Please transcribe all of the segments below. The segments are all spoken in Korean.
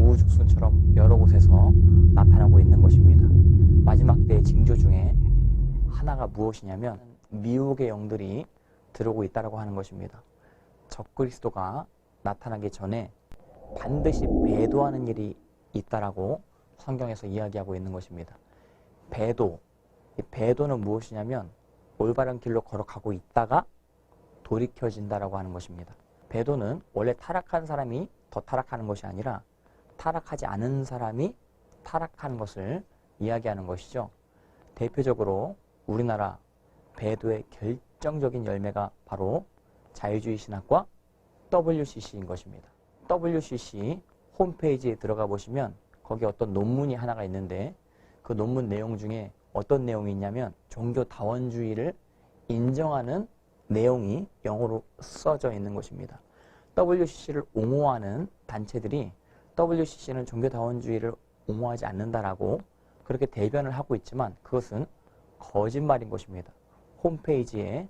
우후죽순처럼 여러 곳에서 나타나고 있는 것입니다. 마지막 때의 징조 중에 하나가 무엇이냐면 미혹의 영들이 들어오고 있다고 하는 것입니다. 적그리스도가 나타나기 전에 반드시 배도하는 일이 있다라고 성경에서 이야기하고 있는 것입니다. 배도, 이 배도는 무엇이냐면 올바른 길로 걸어가고 있다가 돌이켜진다라고 하는 것입니다. 배도는 원래 타락한 사람이 더 타락하는 것이 아니라 타락하지 않은 사람이 타락하는 것을 이야기하는 것이죠. 대표적으로 우리나라 배도의 결정적인 열매가 바로 자유주의 신학과 WCC인 것입니다. WCC 홈페이지에 들어가 보시면 거기 어떤 논문이 하나가 있는데 그 논문 내용 중에 어떤 내용이 있냐면 종교다원주의를 인정하는 내용이 영어로 써져 있는 것입니다. WCC를 옹호하는 단체들이 WCC는 종교다원주의를 옹호하지 않는다라고 그렇게 대변을 하고 있지만 그것은 거짓말인 것입니다. 홈페이지에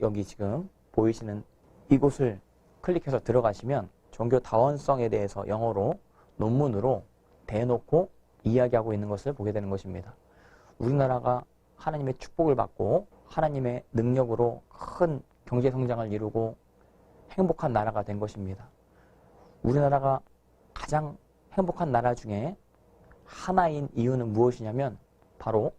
여기 지금 보이시는 이곳을 클릭해서 들어가시면 종교다원성에 대해서 영어로 논문으로 대놓고 이야기하고 있는 것을 보게 되는 것입니다. 우리나라가 하나님의 축복을 받고 하나님의 능력으로 큰 경제성장을 이루고 행복한 나라가 된 것입니다. 우리나라가 가장 행복한 나라 중에 하나인 이유는 무엇이냐면 바로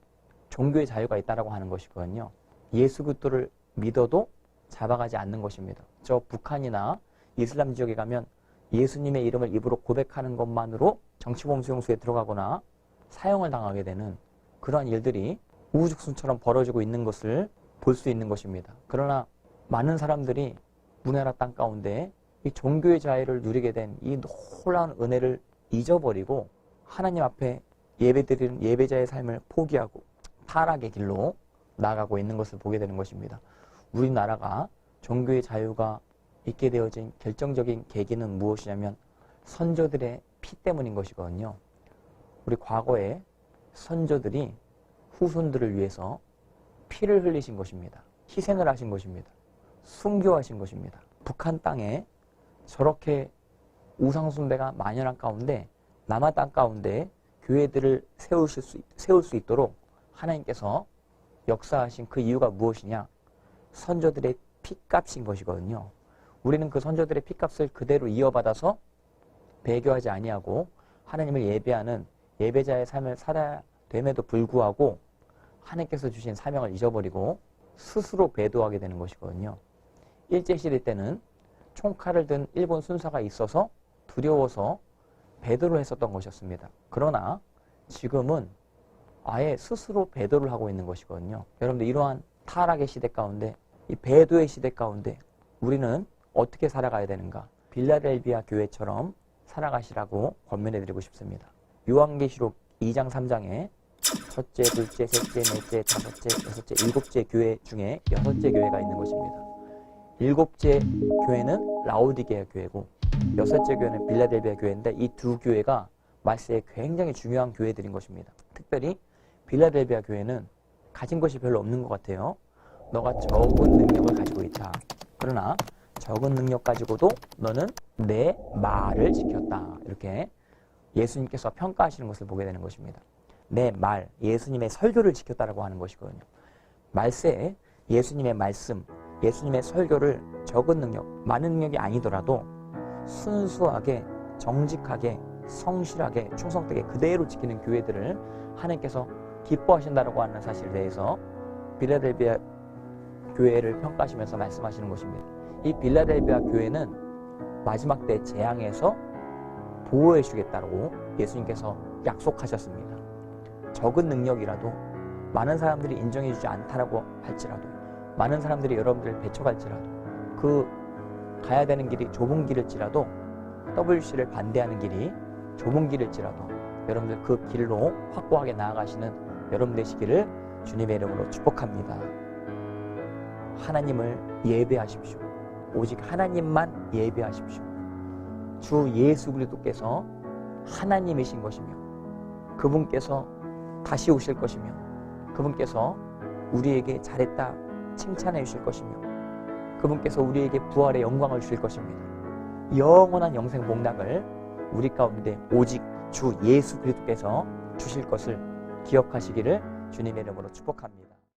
종교의 자유가 있다고 하는 것이거든요. 예수 그리스도를 믿어도 잡아가지 않는 것입니다. 저 북한이나 이슬람 지역에 가면 예수님의 이름을 입으로 고백하는 것만으로 정치범 수용소에 들어가거나 사형을 당하게 되는 그러한 일들이 우후죽순처럼 벌어지고 있는 것을 볼 수 있는 것입니다. 그러나 많은 사람들이 우리나라 땅 가운데 이 종교의 자유를 누리게 된 이 놀라운 은혜를 잊어버리고 하나님 앞에 예배드리는 예배자의 삶을 포기하고 타락의 길로 나아가고 있는 것을 보게 되는 것입니다. 우리나라가 종교의 자유가 있게 되어진 결정적인 계기는 무엇이냐면 선조들의 피 때문인 것이거든요. 우리 과거에 선조들이 후손들을 위해서 피를 흘리신 것입니다. 희생을 하신 것입니다. 순교하신 것입니다. 북한 땅에 저렇게 우상숭배가 만연한 가운데 남한 땅 가운데 교회들을 세울 수 있도록 하나님께서 역사하신 그 이유가 무엇이냐? 선조들의 피값인 것이거든요. 우리는 그 선조들의 피값을 그대로 이어받아서 배교하지 아니하고 하나님을 예배하는 예배자의 삶을 살아야 됨에도 불구하고 하나님께서 주신 사명을 잊어버리고 스스로 배도하게 되는 것이거든요. 일제시대 때는 총칼을 든 일본 순사가 있어서 두려워서 배도를 했었던 것이었습니다. 그러나 지금은 아예 스스로 배도를 하고 있는 것이거든요. 여러분들 이러한 타락의 시대 가운데 이 배도의 시대 가운데 우리는 어떻게 살아가야 되는가? 빌라델비아 교회처럼 살아가시라고 권면해드리고 싶습니다. 요한계시록 2장 3장에 첫째, 둘째, 셋째, 넷째, 다섯째, 여섯째, 일곱째 교회 중에 여섯째 교회가 있는 것입니다. 일곱째 교회는 라오디게아 교회고 여섯째 교회는 빌라델비아 교회인데 이 두 교회가 말세에 굉장히 중요한 교회들인 것입니다. 특별히 빌라델비아 교회는 가진 것이 별로 없는 것 같아요. 너가 적은 능력을 가지고 있다. 그러나 적은 능력 가지고도 너는 내 말을 지켰다. 이렇게 예수님께서 평가하시는 것을 보게 되는 것입니다. 내 말, 예수님의 설교를 지켰다라고 하는 것이거든요. 말세에 예수님의 말씀, 예수님의 설교를 적은 능력, 많은 능력이 아니더라도 순수하게, 정직하게, 성실하게, 충성되게 그대로 지키는 교회들을 하나님께서 기뻐하신다라고 하는 사실에 대해서 빌라델비아 교회를 평가하시면서 말씀하시는 것입니다. 이 빌라델비아 교회는 마지막 때 재앙에서 보호해 주겠다고 예수님께서 약속하셨습니다. 적은 능력이라도 많은 사람들이 인정해 주지 않다라고 할지라도 많은 사람들이 여러분들을 배척할지라도 그 가야 되는 길이 좁은 길일지라도 WC를 반대하는 길이 좁은 길일지라도 여러분들 그 길로 확고하게 나아가시는 여러분 되시기를 주님의 이름으로 축복합니다. 하나님을 예배하십시오. 오직 하나님만 예배하십시오. 주 예수 그리스도께서 하나님이신 것이며 그분께서 다시 오실 것이며 그분께서 우리에게 잘했다 칭찬해 주실 것이며 그분께서 우리에게 부활의 영광을 주실 것입니다. 영원한 영생 복락을 우리 가운데 오직 주 예수 그리스도께서 주실 것을 기억하시기를 주님의 이름으로 축복합니다.